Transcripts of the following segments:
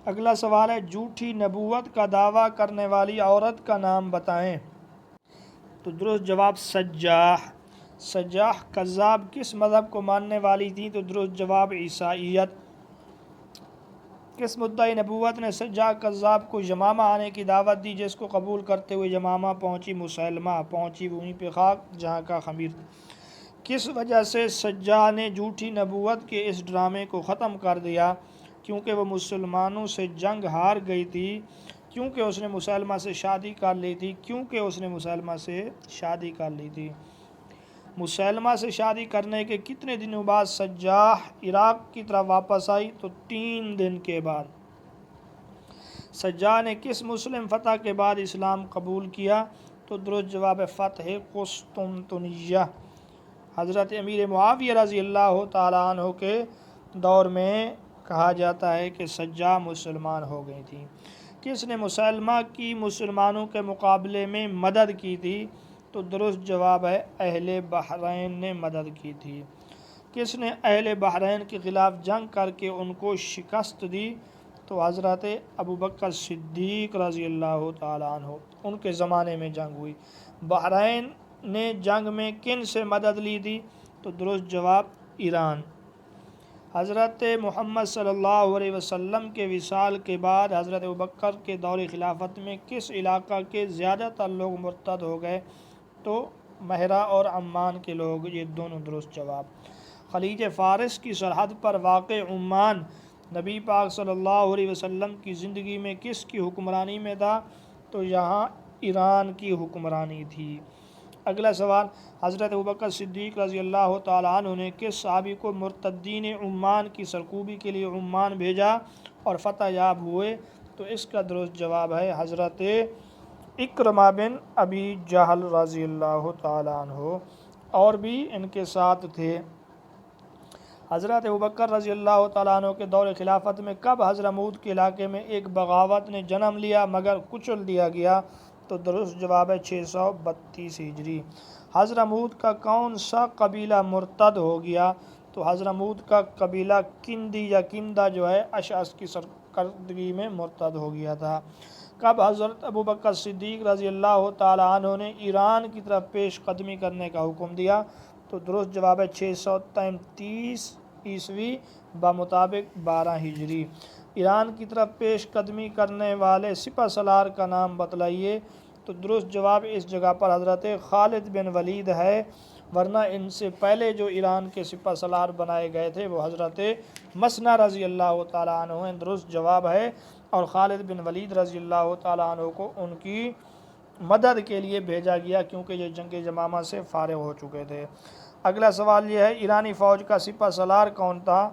اگلا سوال ہے جھوٹی نبوت کا دعویٰ کرنے والی عورت کا نام بتائیں۔ تو درست جواب سجاح۔ سجاح کذاب کس مذہب کو ماننے والی تھی؟ تو درست جواب عیسائیت۔ کس مدعی نبوت نے سجاح کذاب کو یمامہ آنے کی دعوت دی، جس کو قبول کرتے ہوئے یمامہ پہنچی مسلمہ، پہنچی وہیں پہ خاک جہاں کا خمیر تھا۔ کس وجہ سے سجاح نے جھوٹی نبوت کے اس ڈرامے کو ختم کر دیا؟ کیونکہ وہ مسلمانوں سے جنگ ہار گئی تھی، کیونکہ اس نے مسلمہ سے شادی کر لی تھی، کیونکہ اس نے مسلمہ سے شادی کر لی تھی۔ مسلمہ سے شادی کرنے کے کتنے دنوں بعد سجاح عراق کی طرف واپس آئی؟ تو 3 دن کے بعد۔ سجاح نے کس مسلم فتح کے بعد اسلام قبول کیا؟ تو درست جواب فتح قسطنطنیہ۔ حضرت امیر معاویہ رضی اللہ تعالیٰ عنہ کے دور میں کہا جاتا ہے کہ سجاح مسلمان ہو گئی تھی۔ کس نے مسلمہ کی مسلمانوں کے مقابلے میں مدد کی تھی؟ تو درست جواب ہے اہل بحرین نے مدد کی تھی۔ کس نے اہل بحرین کے خلاف جنگ کر کے ان کو شکست دی؟ تو حضرت ابوبکر صدیق رضی اللہ تعالیٰ عنہ، ان کے زمانے میں جنگ ہوئی۔ بحرین نے جنگ میں کن سے مدد لی تھی؟ تو درست جواب ایران۔ حضرت محمد صلی اللہ علیہ وسلم کے وصال کے بعد حضرت ابوبکر کے دور خلافت میں کس علاقہ کے زیادہ تر لوگ مرتد ہو گئے؟ تو مہرہ اور عمان کے لوگ، یہ دونوں درست جواب۔ خلیج فارس کی سرحد پر واقع عمان نبی پاک صلی اللہ علیہ وسلم کی زندگی میں کس کی حکمرانی میں تھا؟ تو یہاں ایران کی حکمرانی تھی۔ اگلا سوال، حضرت ابوبکر صدیق رضی اللہ تعالیٰ عنہ نے کس صحابی کو مرتدین عمان کی سرکوبی کے لیے عمان بھیجا اور فتح یاب ہوئے؟ تو اس کا درست جواب ہے حضرت اکرمہ بن ابی جہل رضی اللہ تعالیٰ عنہ، اور بھی ان کے ساتھ تھے۔ حضرت ابوبکر رضی اللہ تعالیٰ عنہ کے دور خلافت میں کب حضرموت کے علاقے میں ایک بغاوت نے جنم لیا مگر کچل دیا گیا؟ تو درست جواب ہے 632 ہجری۔ حضرموت کا کون سا قبیلہ مرتد ہو گیا؟ تو حضرموت کا قبیلہ کندی یا کندہ جو ہے اشعث کی سرکردگی میں مرتد ہو گیا تھا۔ کب حضرت ابوبکر صدیق رضی اللہ تعالیٰ عنہ نے ایران کی طرف پیش قدمی کرنے کا حکم دیا؟ تو درست جواب ہے 633 عیسوی بمطابق 12 ہجری۔ ایران کی طرف پیش قدمی کرنے والے سپہ سالار کا نام بتلائیے؟ تو درست جواب اس جگہ پر حضرت خالد بن ولید ہے، ورنہ ان سے پہلے جو ایران کے سپہ سالار بنائے گئے تھے وہ حضرت مسنہ رضی اللہ تعالیٰ عنہ ہیں۔ درست جواب ہے، اور خالد بن ولید رضی اللہ تعالیٰ عنہ کو ان کی مدد کے لیے بھیجا گیا کیونکہ یہ جنگ یمامہ سے فارغ ہو چکے تھے۔ اگلا سوال یہ ہے ایرانی فوج کا سپہ سالار کون تھا؟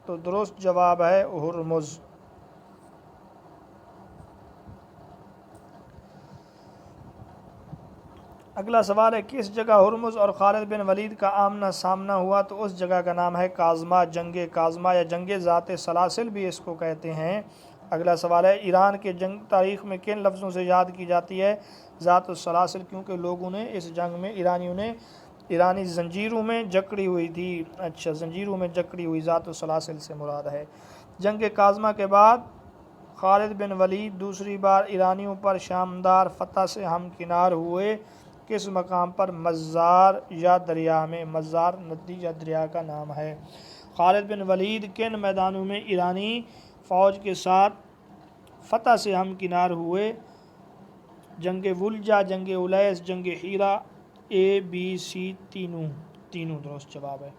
تو درست جواب ہے ہرمز۔ اگلا سوال ہے کس جگہ ہرمز اور خالد بن ولید کا آمنا سامنا ہوا؟ تو اس جگہ کا نام ہے کاظمہ، جنگ کاظمہ یا جنگ ذات سلاسل بھی اس کو کہتے ہیں۔ اگلا سوال ہے ایران کے جنگ تاریخ میں کن لفظوں سے یاد کی جاتی ہے؟ ذات السلاسل، کیونکہ لوگوں نے اس جنگ میں ایرانیوں نے ایرانی زنجیروں میں جکڑی ہوئی تھی۔ اچھا، زنجیروں میں جکڑی ہوئی، ذات السلاسل سے مراد ہے۔ جنگ کاظمہ کے بعد خالد بن ولید دوسری بار ایرانیوں پر شامدار فتح سے ہمکنار ہوئے۔ کس مقام پر؟ مزار یا دریا میں۔ مزار ندی یا دریا کا نام ہے۔ خالد بن ولید کن میدانوں میں ایرانی فوج کے ساتھ فتح سے ہمکنار ہوئے؟ جنگ ولجہ، جنگ الیس، جنگ حیرہ، ABC تینوں درست جواب ہے۔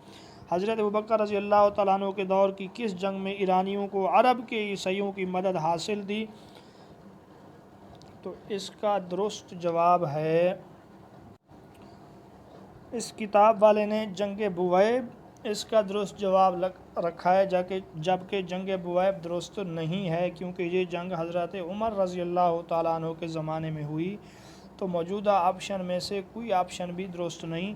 حضرت ابوبکر رضی اللہ تعالیٰ عنہ کے دور کی کس جنگ میں ایرانیوں کو عرب کے عیسائیوں کی مدد حاصل تھی؟ تو اس کا درست جواب ہے، اس کتاب والے نے جنگ بویب اس کا درست جواب رکھا ہے، جبکہ جنگ بویب درست نہیں ہے کیونکہ یہ جنگ حضرت عمر رضی اللہ تعالیٰ عنہ کے زمانے میں ہوئی۔ تو موجودہ آپشن میں سے کوئی آپشن بھی درست نہیں۔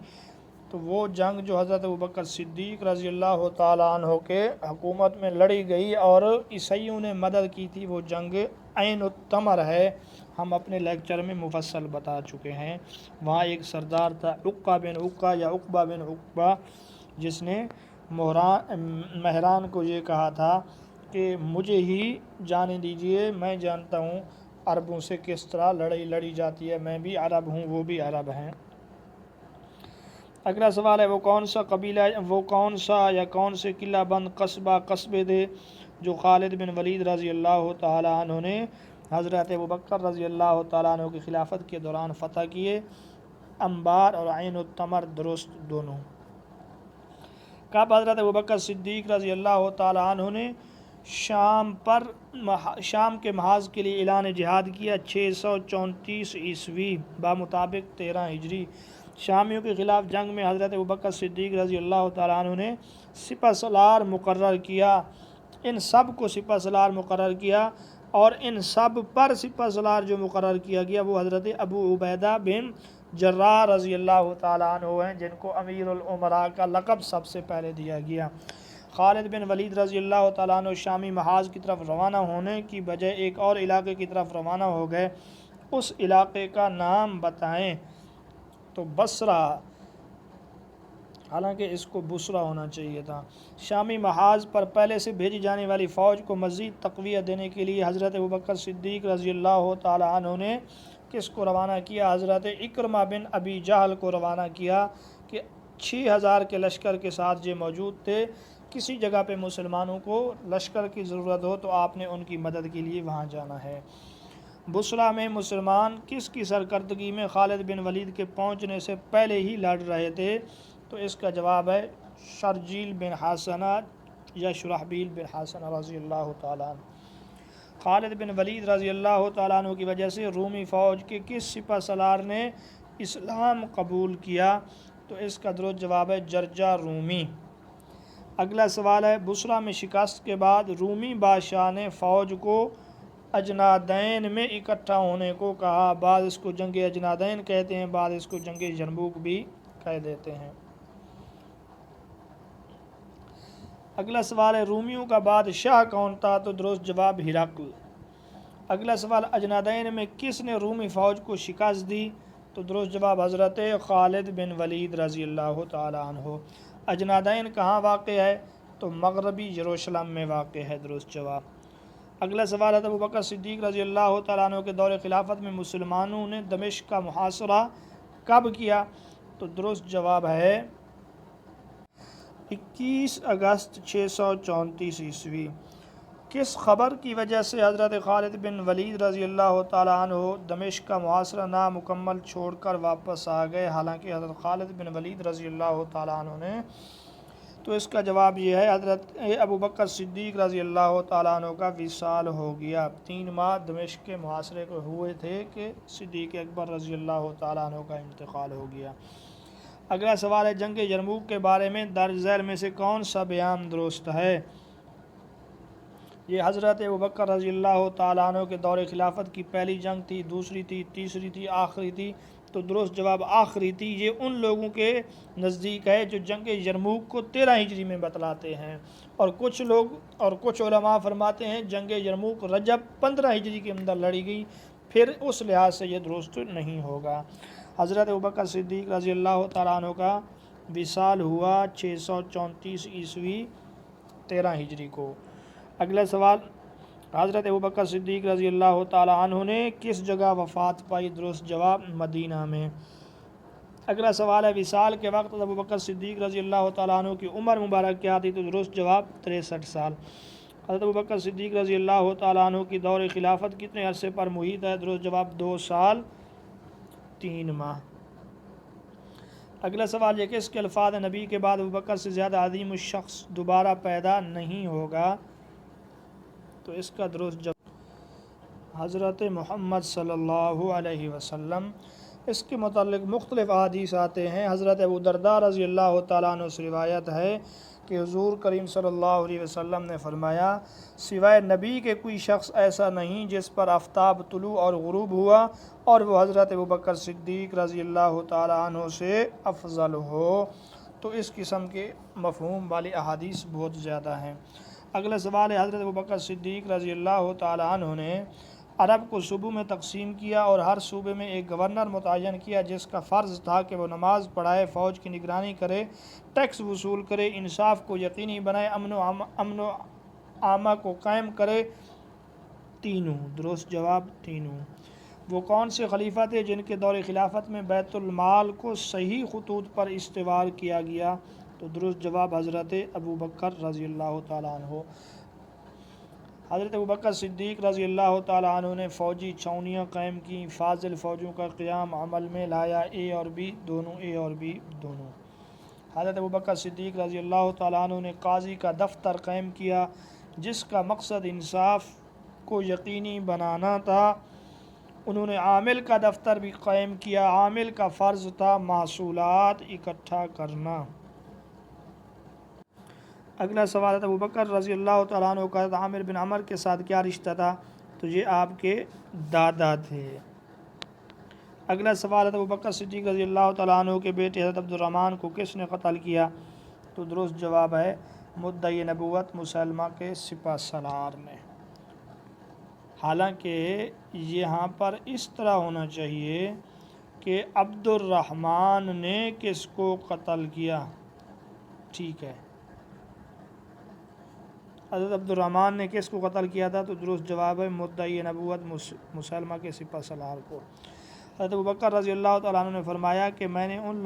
تو وہ جنگ جو حضرت ابوبکر صدیق رضی اللہ تعالیٰ عنہ کے حکومت میں لڑی گئی اور عیسائیوں نے مدد کی تھی، وہ جنگ عین التمر ہے، ہم اپنے لیکچر میں مفصل بتا چکے ہیں۔ وہاں ایک سردار تھا عقبہ بن عقبہ یا عقبہ بن عقبہ، جس نے مہران کو یہ کہا تھا کہ مجھے ہی جانے دیجیے، میں جانتا ہوں عربوں سے کس طرح لڑائی لڑی جاتی ہے، میں بھی عرب ہوں، وہ بھی عرب ہیں۔ اگلا سوال ہے وہ کون سا قبیلہ، وہ کون سا یا کون سے قلعہ بند قصبے تھے جو خالد بن ولید رضی اللہ تعالیٰ عنہ نے حضرت ابوبکر رضی اللہ تعالیٰ عنہ کی خلافت کے دوران فتح کیے؟ انبار اور عین التمر، درست دونوں۔ کب حضرت ابوبکر صدیق رضی اللہ تعالیٰ عنہ نے شام کے محاذ کے لیے اعلان جہاد کیا؟ 634 عیسوی بمطابق 13 ہجری۔ شامیوں کے خلاف جنگ میں حضرت ابوبکر صدیق رضی اللہ تعالیٰ عنہ نے سپہ سالار مقرر کیا، ان سب کو سپہ سالار مقرر کیا، اور ان سب پر سپہ سالار جو مقرر کیا گیا وہ حضرت ابو عبیدہ بن جراح رضی اللہ تعالیٰ عنہ ہیں، جن کو امیر الامراء کا لقب سب سے پہلے دیا گیا۔ خالد بن ولید رضی اللہ تعالیٰ عنہ شامی محاذ کی طرف روانہ ہونے کی بجائے ایک اور علاقے کی طرف روانہ ہو گئے، اس علاقے کا نام بتائیں؟ تو بصرہ، حالانکہ اس کو بصرہ ہونا چاہیے تھا۔ شامی محاذ پر پہلے سے بھیجی جانے والی فوج کو مزید تقویت دینے کے لیے حضرت ابوبکر صدیق رضی اللہ تعالیٰ عنہ نے کس کو روانہ کیا؟ حضرت اکرمہ بن ابی جہل کو روانہ کیا کہ 6000 کے لشکر کے ساتھ جو موجود تھے، کسی جگہ پہ مسلمانوں کو لشکر کی ضرورت ہو تو آپ نے ان کی مدد کے لیے وہاں جانا ہے۔ بصرہ میں مسلمان کس کی سرکردگی میں خالد بن ولید کے پہنچنے سے پہلے ہی لڑ رہے تھے؟ تو اس کا جواب ہے شرجیل بن حسنہ یا شرحبیل بن حسنہ رضی اللہ تعالیٰ عنہ۔ خالد بن ولید رضی اللہ تعالیٰ عنہ کی وجہ سے رومی فوج کے کس سپہ سالار نے اسلام قبول کیا؟ تو اس کا درست جواب ہے جرجا رومی۔ اگلا سوال ہے بصرہ میں شکست کے بعد رومی بادشاہ نے فوج کو اجنادین میں اکٹھا ہونے کو کہا، بعض اس کو جنگ اجنادین کہتے ہیں، بعض اس کو جنگ جرموک بھی کہہ دیتے ہیں۔ اگلا سوال ہے رومیوں کا بادشاہ کون تھا؟ تو درست جواب ہرقل۔ اگلا سوال اجنادین میں کس نے رومی فوج کو شکست دی؟ تو درست جواب حضرت خالد بن ولید رضی اللہ تعالیٰ عنہ۔ اجنادین کہاں واقع ہے؟ تو مغربی یروشلم میں واقع ہے، درست جواب۔ اگلا سوال ہے ابوبکر صدیق رضی اللہ تعالیٰ عنہ کے دور خلافت میں مسلمانوں نے دمشق کا محاصرہ کب کیا؟ تو درست جواب ہے 21 اگست 634 عیسوی۔ کس خبر کی وجہ سے حضرت خالد بن ولید رضی اللہ تعالیٰ عنہ دمشق کا محاصرہ نامکمل چھوڑ کر واپس آ گئے؟ حالانکہ حضرت خالد بن ولید رضی اللہ تعالیٰ عنہ نے، تو اس کا جواب یہ ہے حضرت ابوبکر صدیق رضی اللہ تعالیٰ عنہ کا وصال ہو گیا۔ 3 ماہ دمشق کے محاصرے کو ہوئے تھے کہ صدیق اکبر رضی اللہ تعالیٰ عنہ کا انتقال ہو گیا۔ اگلا سوال ہے جنگ یرموک کے بارے میں درج ذیل میں سے کون سا بیان درست ہے؟ یہ حضرت ابوبکر رضی اللہ تعالیٰ عنہ کے دور خلافت کی پہلی جنگ تھی، دوسری تھی، تیسری تھی، آخری تھی؟ تو درست جواب آخری تھی۔ یہ ان لوگوں کے نزدیک ہے جو جنگ یرموک کو 13 ہجری میں بتلاتے ہیں، اور کچھ علماء فرماتے ہیں جنگ یرموک رجب 15 ہجری کے اندر لڑی گئی، پھر اس لحاظ سے یہ درست نہیں ہوگا۔ حضرت ابوبکر صدیق رضی اللہ تعالیٰ عنہ کا وصال ہوا 634 عیسوی 13 ہجری کو۔ اگلا سوال حضرت ابوبکر صدیق رضی اللہ تعالیٰ عنہ نے کس جگہ وفات پائی؟ درست جواب مدینہ میں۔ اگلا سوال ہے وصال کے وقت ابوبکر صدیق رضی اللہ تعالیٰ عنہ کی عمر مبارک کیا تھی؟ تو درست جواب 63 سال۔ حضرت ابوبکر صدیق رضی اللہ تعالیٰ عنہ کی دور خلافت کتنے عرصے پر محیط ہے؟ درست جواب 2 سال 3 ماہ۔ اگلا سوال یہ کس کے الفاظ نبی کے بعد ابوبکر سے زیادہ عظیم الشخص دوبارہ پیدا نہیں ہوگا؟ تو اس کا درست جواب حضرت محمد صلی اللہ علیہ وسلم۔ اس کے متعلق مختلف احادیث آتے ہیں۔ حضرت ابو درداء رضی اللہ تعالیٰ عنہ سے روایت ہے کہ حضور کریم صلی اللہ علیہ وسلم نے فرمایا سوائے نبی کے کوئی شخص ایسا نہیں جس پر آفتاب طلوع اور غروب ہوا اور وہ حضرت ابوبکر صدیق رضی اللہ تعالیٰ عنہ سے افضل ہو۔ تو اس قسم کے مفہوم والی احادیث بہت زیادہ ہیں۔ اگلا سوال ہے حضرت ابوبکر صدیق رضی اللہ تعالیٰ عنہ نے عرب کو صوبوں میں تقسیم کیا اور ہر صوبے میں ایک گورنر متعین کیا جس کا فرض تھا کہ وہ نماز پڑھائے، فوج کی نگرانی کرے، ٹیکس وصول کرے، انصاف کو یقینی بنائے، امن و عامہ کو قائم کرے؟ تینوں۔ درست جواب تینوں۔ وہ کون سے خلیفہ تھے جن کے دور خلافت میں بیت المال کو صحیح خطوط پر استوار کیا گیا؟ تو درست جواب حضرت ابوبکر رضی اللہ تعالیٰ عنہ۔ حضرت ابوبکر صدیق رضی اللہ تعالیٰ عنہ نے فوجی چھاؤنیاں قائم کیں، فاضل فوجوں کا قیام عمل میں لایا، اے اور بی دونوں۔ حضرت ابوبکر صدیق رضی اللہ تعالیٰ عنہ نے قاضی کا دفتر قائم کیا جس کا مقصد انصاف کو یقینی بنانا تھا۔ انہوں نے عامل کا دفتر بھی قائم کیا، عامل کا فرض تھا محصولات اکٹھا کرنا۔ اگلا سوال ہے ابوبکر رضی اللہ تعالیٰ عنہ کا عامر بن عمر کے ساتھ کیا رشتہ تھا؟ تو یہ آپ کے دادا تھے۔ اگلا سوال ہے ابوبکر صدیق رضی اللہ تعالیٰ عنہ کے بیٹے حضرت عبد الرحمن کو کس نے قتل کیا؟ تو درست جواب ہے مدعی نبوت مسلمہ کے سپہ سالار نے۔ حالانکہ یہاں پر اس طرح ہونا چاہیے کہ عبد الرحمن نے کس کو قتل کیا، ٹھیک ہے، حضرت عبد الرحمن نے کس کو قتل کیا تھا؟ تو درست جواب ہے مدعی نبوت مسلمہ کے سپہ سالار کو۔ حضرت ابوبکر رضی اللہ تعالیٰ عنہ نے فرمایا کہ میں ان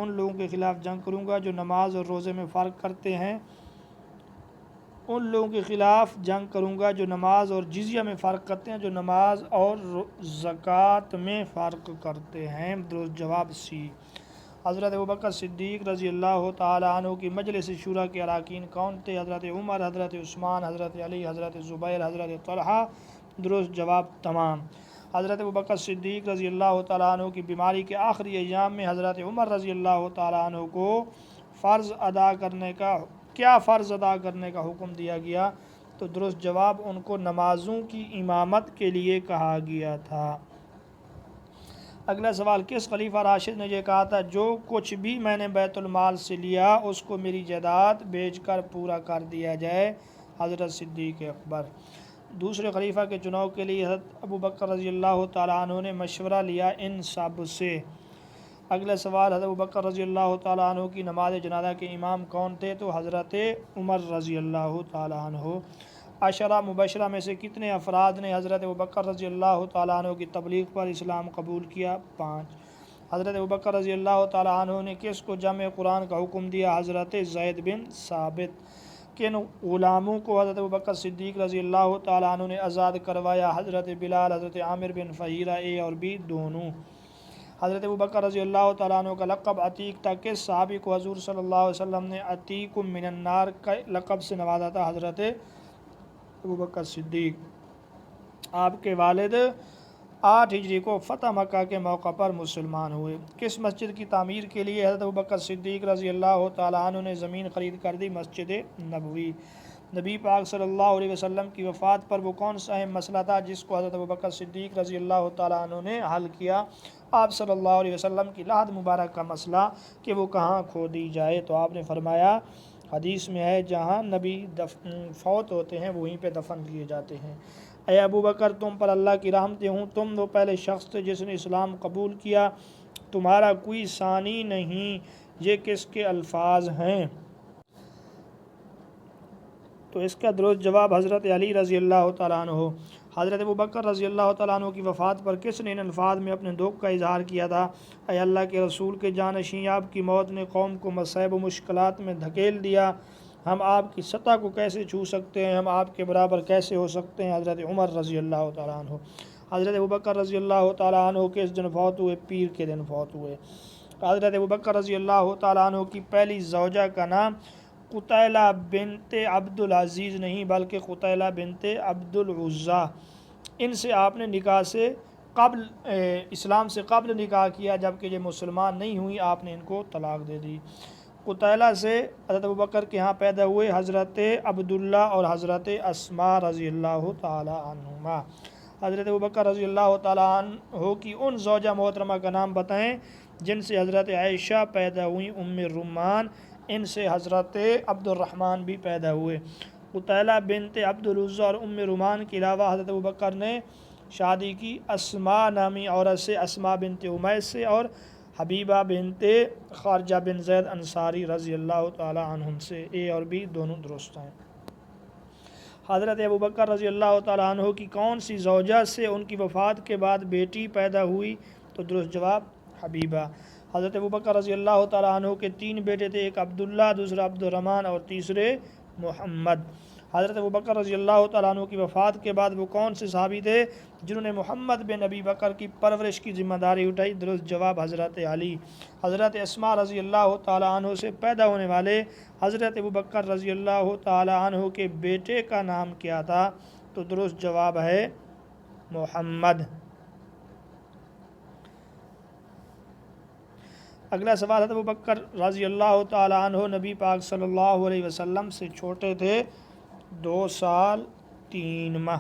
لوگوں کے خلاف جنگ کروں گا جو نماز اور روزے میں فرق کرتے ہیں، ان لوگوں کے خلاف جنگ کروں گا جو نماز اور جزیہ میں فرق کرتے ہیں، جو نماز اور زکوٰۃ میں فرق کرتے ہیں۔ درست جواب سی۔ حضرت ابوبکر صدیق رضی اللہ تعالیٰ عنہ کی مجلس شورا کے اراکین کون تھے؟ حضرت عمر، حضرت عثمان، حضرت علی، حضرت زبیر، حضرت طلحہ۔ درست جواب تمام۔ حضرت ابوبکر صدیق رضی اللہ تعالیٰ عنہ کی بیماری کے آخری ایام میں حضرت عمر رضی اللہ تعالیٰ عنہ کو فرض ادا کرنے کا حکم دیا گیا؟ تو درست جواب ان کو نمازوں کی امامت کے لیے کہا گیا تھا۔ اگلا سوال، کس خلیفہ راشد نے یہ کہا تھا جو کچھ بھی میں نے بیت المال سے لیا اس کو میری جائیداد بیچ کر پورا کر دیا جائے؟ حضرت صدیق اکبر۔ دوسرے خلیفہ کے چناؤ کے لیے حضرت ابوبکر رضی اللہ تعالیٰ عنہ نے مشورہ لیا ان سب سے۔ اگلا سوال، حضرت ابوبکر رضی اللہ تعالیٰ عنہ کی نماز جنازہ کے امام کون تھے؟ تو حضرت عمر رضی اللہ تعالیٰ عنہ۔ عشرہ مبشرہ میں سے کتنے افراد نے حضرت ابوبکر رضی اللہ تعالیٰ عنہ کی تبلیغ پر اسلام قبول کیا؟ 5۔ حضرت ابوبکر رضی اللہ تعالیٰ عنہ نے کس کو جمع قرآن کا حکم دیا؟ حضرت زید بن ثابت۔ کن غلاموں کو حضرت ابوبکر صدیق رضی اللہ تعالیٰ عنہ نے آزاد کروایا؟ حضرت بلال، حضرت عامر بن فہیرہ، اے اور بی دونوں۔ حضرت ابوبکر رضی اللہ تعالیٰ عنہ کا لقب عتیق تھا، کس صحابی کو حضور صلی اللہ علیہ وسلم نے عتیق من النار کا لقب سے نوازا تھا؟ حضرت ابوبکر صدیق۔ آپ کے والد 8 ہجری کو فتح مکہ کے موقع پر مسلمان ہوئے۔ کس مسجد کی تعمیر کے لیے حضرت ابوبکر صدیق رضی اللہ تعالیٰ عنہ نے زمین خرید کر دی؟ مسجد نبوی۔ نبی پاک صلی اللہ علیہ وسلم کی وفات پر وہ کون سا اہم مسئلہ تھا جس کو حضرت ابوبکر صدیق رضی اللہ تعالیٰ عنہ نے حل کیا؟ آپ صلی اللہ علیہ وسلم کی لحد مبارک کا مسئلہ کہ وہ کہاں کھودی جائے، تو آپ نے فرمایا حدیث میں ہے جہاں نبی فوت ہوتے ہیں وہیں پہ دفن کیے جاتے ہیں۔ اے ابوبکر، تم پر اللہ کی رحمتیں ہوں، تم وہ پہلے شخص تھے جس نے اسلام قبول کیا، تمہارا کوئی ثانی نہیں۔ یہ کس کے الفاظ ہیں؟ تو اس کا درست جواب حضرت علی رضی اللہ تعالیٰ عنہ۔ حضرت ابوبکر رضی اللہ تعالیٰ عنہ کی وفات پر کس نے ان الفاظ میں اپنے دکھ کا اظہار کیا تھا؟ اے اللہ کے رسول کے جانشین، آپ کی موت نے قوم کو مصائب و مشکلات میں دھکیل دیا، ہم آپ کی سطح کو کیسے چھو سکتے ہیں، ہم آپ کے برابر کیسے ہو سکتے ہیں؟ حضرت عمر رضی اللہ تعالیٰ عنہ۔ حضرت ابوبکر رضی اللہ تعالیٰ عنہ کس دن فوت ہوئے؟ پیر کے دن فوت ہوئے۔ حضرت ابوبکر رضی اللہ تعالیٰ عنہ کی پہلی زوجہ کا نام قطیلہ بنت عبد العزیز نہیں بلکہ قطیلہ بنت عبد العزیٰ، ان سے آپ نے نکاح سے قبل اسلام سے قبل نکاح کیا، جبکہ یہ مسلمان نہیں ہوئی آپ نے ان کو طلاق دے دی۔ قطیلہ سے حضرت ابوبکر کے ہاں پیدا ہوئے حضرت عبداللہ اور حضرت اسماء رضی اللہ تعالی عنہما۔ حضرت ابوبکر رضی اللہ تعالی عنہ کی ان زوجہ محترمہ کا نام بتائیں جن سے حضرت عائشہ پیدا ہوئیں، ام رومان، ان سے حضرت عبد الرحمن بھی پیدا ہوئے۔ قطیلہ بنت عبد العزیٰ اور ام رومان کے علاوہ حضرت ابوبکر نے شادی کی اسماء نامی عورت سے، اسماء بنت امیس سے، اور حبیبہ بنت خارجہ بن زید انصاری رضی اللہ تعالی عنہم سے۔ اے اور بی دونوں درست ہیں۔ حضرت ابوبکر رضی اللہ تعالیٰ عنہ کی کون سی زوجہ سے ان کی وفات کے بعد بیٹی پیدا ہوئی؟ تو درست جواب حبیبہ۔ حضرت ابوبکر رضی اللہ تعالیٰ عنہ کے 3 بیٹے تھے، ایک عبداللہ، دوسرا عبد الرحمن اور تیسرے محمد۔ حضرت ابوبکر رضی اللہ تعالیٰ عنہ کی وفات کے بعد وہ کون سے صحابی تھے جنہوں نے محمد بن ابی بکر کی پرورش کی ذمہ داری اٹھائی؟ درست جواب حضرت علی۔ حضرت اسماء رضی اللہ تعالیٰ عنہ سے پیدا ہونے والے حضرت ابوبکر رضی اللہ تعالیٰ عنہ کے بیٹے کا نام کیا تھا؟ تو درست جواب ہے محمد۔ اگلا سوال ہے، ابوبکر رضی اللہ تعالیٰ عنہ نبی پاک صلی اللہ علیہ وسلم سے چھوٹے تھے 2 سال 3 ماہ۔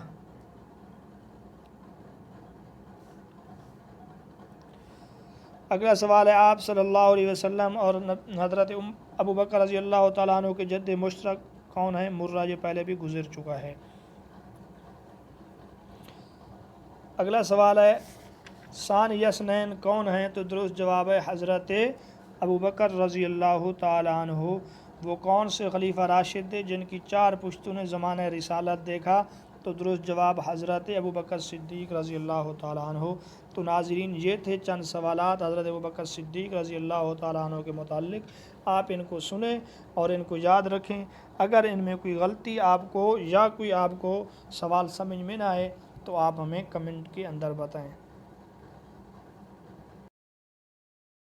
اگلا سوال ہے، آپ صلی اللہ علیہ وسلم اور حضرت ابوبکر رضی اللہ تعالیٰ عنہ کے جد مشترک کون ہیں؟ مرہ، یہ پہلے بھی گزر چکا ہے۔ اگلا سوال ہے، ثانی اثنین کون ہیں؟ تو درست جواب ہے حضرت ابوبکر رضی اللہ تعالیٰ عنہ۔ وہ کون سے خلیفہ راشد تھے جن کی 4 پشتوں نے زمانہ رسالت دیکھا؟ تو درست جواب حضرت ابوبکر صدیق رضی اللہ تعالیٰ عنہ۔ تو ناظرین، یہ تھے چند سوالات حضرت ابوبکر صدیق رضی اللہ تعالیٰ عنہ کے متعلق۔ آپ ان کو سنیں اور ان کو یاد رکھیں۔ اگر ان میں کوئی غلطی آپ کو یا کوئی آپ کو سوال سمجھ میں نہ آئے تو آپ ہمیں کمنٹ کے اندر بتائیں۔